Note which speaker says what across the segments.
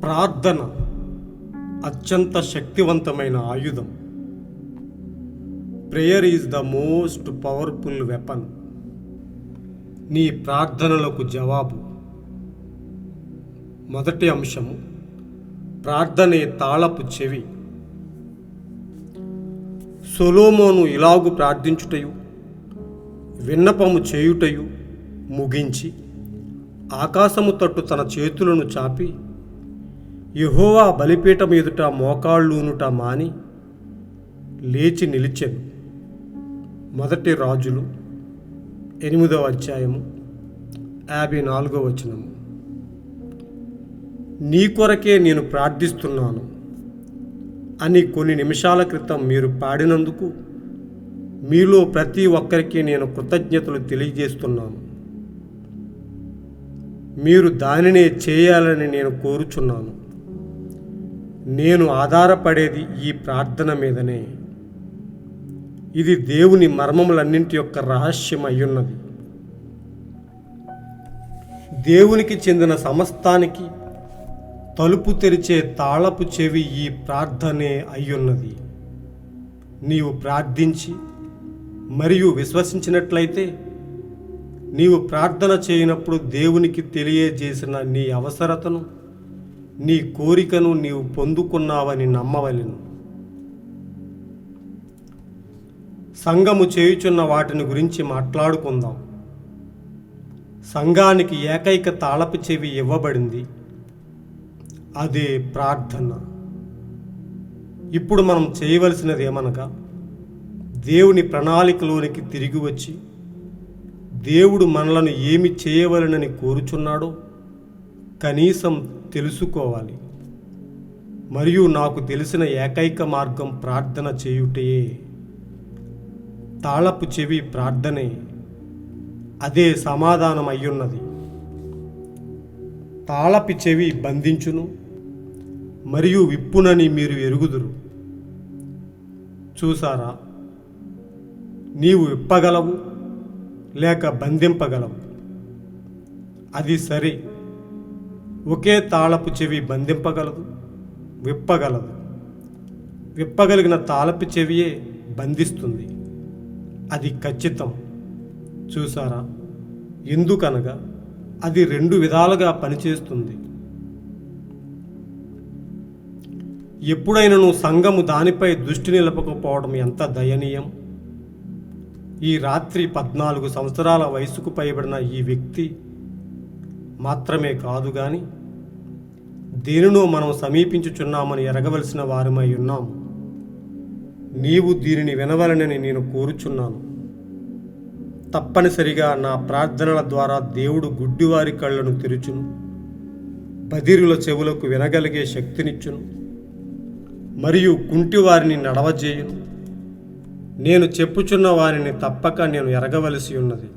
Speaker 1: ప్రార్థన అత్యంత శక్తివంతమైన ఆయుధం. Prayer is the most powerful weapon. నీ ప్రార్థనలకు జవాబు. మొదటి అంశము, ప్రార్థనే తాళపు చెవి. సొలొమోను ఇలాగు ప్రార్థించుటయు విన్నపము చేయుటయు ముగించి ఆకాశము తట్టు తన చేతులను చాపి యెహోవా బలిపీఠం ఎదుట మోకాళ్ళూనుట మాని లేచి నిలిచెను. మొదటి రాజులు 8వ అధ్యాయము 54వ వచనము. నీ కొరకే నేను ప్రార్థిస్తున్నాను అని కొన్ని నిమిషాల క్రితం మీరు పాడినందుకు మీలో ప్రతి ఒక్కరికి నేను కృతజ్ఞతలు తెలియజేస్తున్నాను. మీరు దానినే చేయాలని నేను కోరుచున్నాను. నేను ఆధారపడేది ఈ ప్రార్థన మీదనే. ఇది దేవుని మర్మములన్నింటి యొక్క రహస్యం అయ్యున్నది. దేవునికి చెందిన సమస్తానికి తలుపు తెరిచే తాళపు చెవి ఈ ప్రార్థనే అయ్యున్నది. నీవు ప్రార్థించి మరియు విశ్వసించినట్లయితే నీవు ప్రార్థన చేయనప్పుడు దేవునికి తెలియజేసిన నీ అవసరతను, నీ కోరికను నీవు పొందుకున్నావని నమ్మవలెను. సంఘము చేయుచున్న వాటిని గురించి మాట్లాడుకుందాం. సంఘానికి ఏకైక తాళపు చెవి ఇవ్వబడింది, అదే ప్రార్థన. ఇప్పుడు మనం చేయవలసినది ఏమనగా దేవుని ప్రణాళికలోనికి తిరిగి వచ్చి దేవుడు మనలను ఏమి చేయవలనని కోరుచున్నాడో కనీసం తెలుసుకోవాలి. మరియు నాకు తెలిసిన ఏకైక మార్గం ప్రార్థన చేయుటయే. తాళపు చెవి ప్రార్థనే. అదే సమాధానం అయ్యున్నది. తాళపు చెవి బంధించును మరియు విప్పునని మీరు ఎరుగుదురు. చూసారా, నీవు విప్పగలవు లేక బంధింపగలవు. అది సరే. ఒకే తాళపు చెవి బంధింపగలదు, విప్పగలదు. విప్పగలిగిన తాళపు చెవియే బంధిస్తుంది. అది ఖచ్చితం. చూసారా, ఎందుకనగా అది 2 విధాలుగా పనిచేస్తుంది. ఎప్పుడైనా సంఘము దానిపై దృష్టి నిలపకపోవడం ఎంత దయనీయం. ఈ రాత్రి 14 సంవత్సరాల వయసుకు పైబడిన ఈ వ్యక్తి మాత్రమే కాదు గాని దేనినో మనం సమీపించుచున్నామని ఎరగవలసిన వారమై ఉన్నాము. నీవు దీనిని వినవలనని నేను కోరుచున్నాను. తప్పనిసరిగా నా ప్రార్థనల ద్వారా దేవుడు గుడ్డివారి కళ్ళను తెరుచును, బధిరుల చెవులకు వినగలిగే శక్తినిచ్చును, మరియు కుంటివారిని నడవజేయును. నేను చెప్పుచున్న వారిని తప్పక నేను ఎరగవలసి ఉన్నది.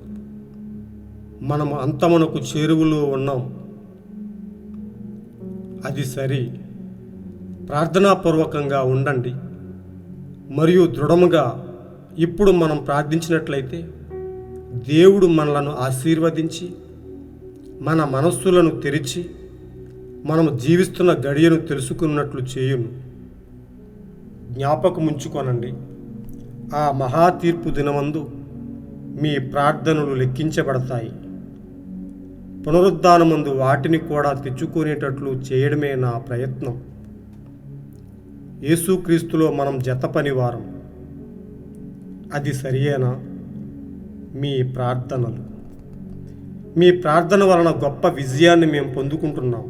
Speaker 1: మనము అంతమునకు చేరువలో ఉన్నాం. అది సరి. ప్రార్థనాపూర్వకంగా ఉండండి మరియు దృఢముగా. ఇప్పుడు మనం ప్రార్థించినట్లయితే దేవుడు మనలను ఆశీర్వదించి మన మనస్సులను తెరిచి మనము జీవిస్తున్న గడియను తెలుసుకున్నట్లు చేయును. జ్ఞాపకముంచుకొనండి, ఆ మహా తీర్పు దినమందు మీ ప్రార్థనలు లెక్కించబడతాయి. పునరుద్ధానమందు వాటిని కూడా తెచ్చుకునేటట్లు చేయడమే నా ప్రయత్నం. యేసుక్రీస్తులో మనం జతపనివారం. అది సరియేనా? మీ ప్రార్థనలు. మీ ప్రార్థన వలన గొప్ప విజయాన్ని మేము పొందుకుంటున్నాం.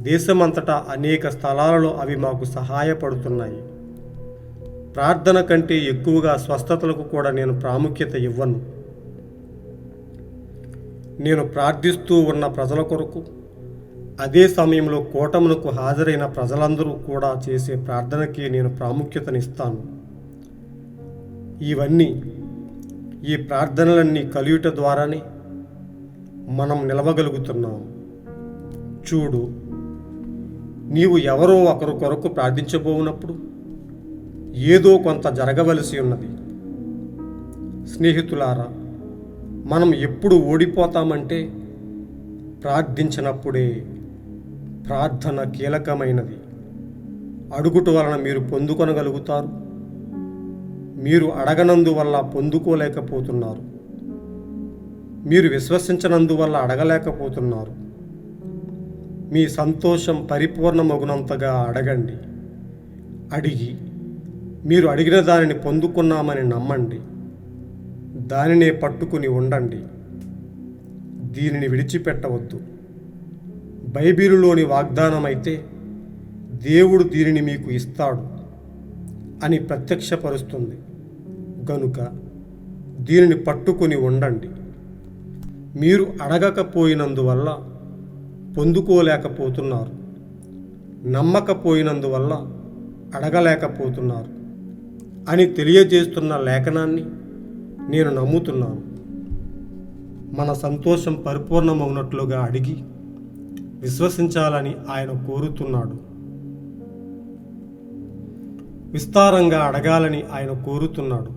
Speaker 1: దేశమంతటా అనేక స్థలాలలో అవి మాకు సహాయపడుతున్నాయి. ప్రార్థన కంటే ఎక్కువగా స్వస్థతలకు కూడా నేను ప్రాముఖ్యత ఇవ్వను. నేను ప్రార్థిస్తూ ఉన్న ప్రజల కొరకు, అదే సమయంలో కూటమునకు హాజరైన ప్రజలందరూ కూడా చేసే ప్రార్థనకి నేను ప్రాముఖ్యతనిస్తాను. ఇవన్నీ, ఈ ప్రార్థనలన్నీ కలియుట ద్వారానే మనం నిలవగలుగుతున్నాం. చూడు, నీవు ఎవరో ఒకరు కొరకు ప్రార్థించబోనప్పుడు ఏదో కొంత జరగవలసి ఉన్నది. స్నేహితులారా, మనం ఎప్పుడు ఓడిపోతామంటే ప్రార్థించినప్పుడే. ప్రార్థన కీలకమైనది. అడుగుట వలన మీరు పొందుకొనగలుగుతారు. మీరు అడగనందువల్ల పొందుకోలేకపోతున్నారు. మీరు విశ్వసించనందువల్ల అడగలేకపోతున్నారు. మీ సంతోషం పరిపూర్ణమగునంతగా అడగండి. అడిగి మీరు అడిగిన దానిని పొందుకున్నామని నమ్మండి. దానినే పట్టుకుని ఉండండి. దీనిని విడిచిపెట్టవద్దు. బైబిలులోని వాగ్దానమైతే దేవుడు దీనిని మీకు ఇస్తాడు అని ప్రత్యక్షపరుస్తుంది గనుక దీనిని పట్టుకుని ఉండండి. మీరు అడగకపోయినందువల్ల పొందుకోలేకపోతున్నారు. నమ్మకపోయినందువల్ల అడగలేకపోతున్నారు అని తెలియజేస్తున్న లేఖనాన్ని నేను నమ్ముతున్నాను. మన సంతోషం పరిపూర్ణమవునట్లుగా అడిగి విశ్వసించాలని ఆయన కోరుతున్నాడు. విస్తారంగా అడగాలని ఆయన కోరుతున్నాడు.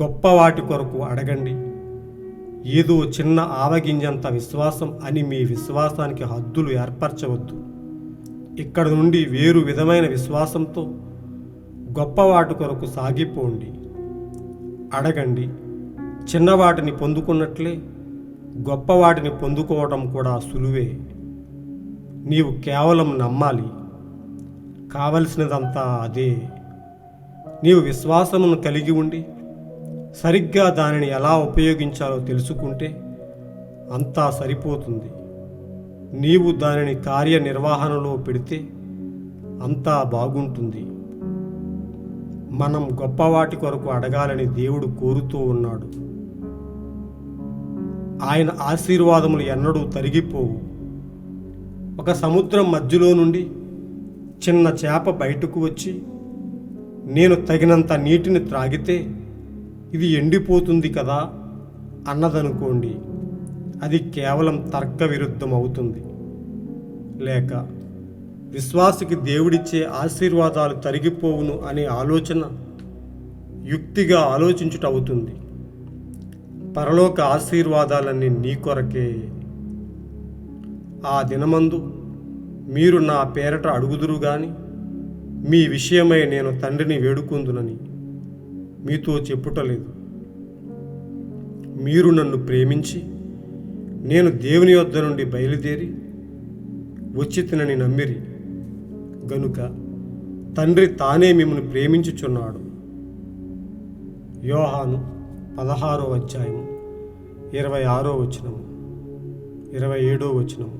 Speaker 1: గొప్ప వాటి కొరకు అడగండి. ఏదో చిన్న ఆవగింజంత విశ్వాసం అని మీ విశ్వాసానికి హద్దులు ఏర్పరచవద్దు. ఇక్కడ నుండి వేరు విధమైన విశ్వాసంతో గొప్ప వాటి కొరకు సాగిపోండి. అడగండి. చిన్నవాటిని పొందుకున్నట్లే గొప్ప వాటిని పొందుకోవడం కూడా సులువే. నీవు కేవలం నమ్మాలి. కావలసినదంతా అదే. నీవు విశ్వాసమును కలిగి ఉండి సరిగ్గా దానిని ఎలా ఉపయోగించాలో తెలుసుకుంటే అంతా సరిపోతుంది. నీవు దానిని కార్యనిర్వహణలో పెడితే అంతా బాగుంటుంది. మనం గొప్పవాటి కొరకు అడగాలని దేవుడు కోరుతూ ఉన్నాడు. ఆయన ఆశీర్వాదములు ఎన్నడూ తరిగిపోవు. ఒక సముద్రం మధ్యలో నుండి చిన్న చేప బయటకు వచ్చి నేను తగినంత నీటిని త్రాగితే ఇది ఎండిపోతుంది కదా అన్నదనుకోండి, అది కేవలం తర్క విరుద్ధం అవుతుంది. లేక విశ్వాసికి దేవుడిచ్చే ఆశీర్వాదాలు తరిగిపోవును అనే ఆలోచన యుక్తిగా ఆలోచించుట అవుతుంది. పరలోక ఆశీర్వాదాలన్నీ నీ కొరకే. ఆ దినమందు మీరు నా పేరట అడుగుదురు గాని మీ విషయమై నేను తండ్రిని వేడుకుందునని మీతో చెప్పుటలేదు. మీరు నన్ను ప్రేమించి నేను దేవుని యొద్ద నుండి బయలుదేరి వచ్చి తినని నమ్మిరి గనుక తండ్రి తానే మిమ్మల్ని ప్రేమించుచున్నాడు. యోహాను 16వ అధ్యాయము 26వ వచనము 27వ వచనము.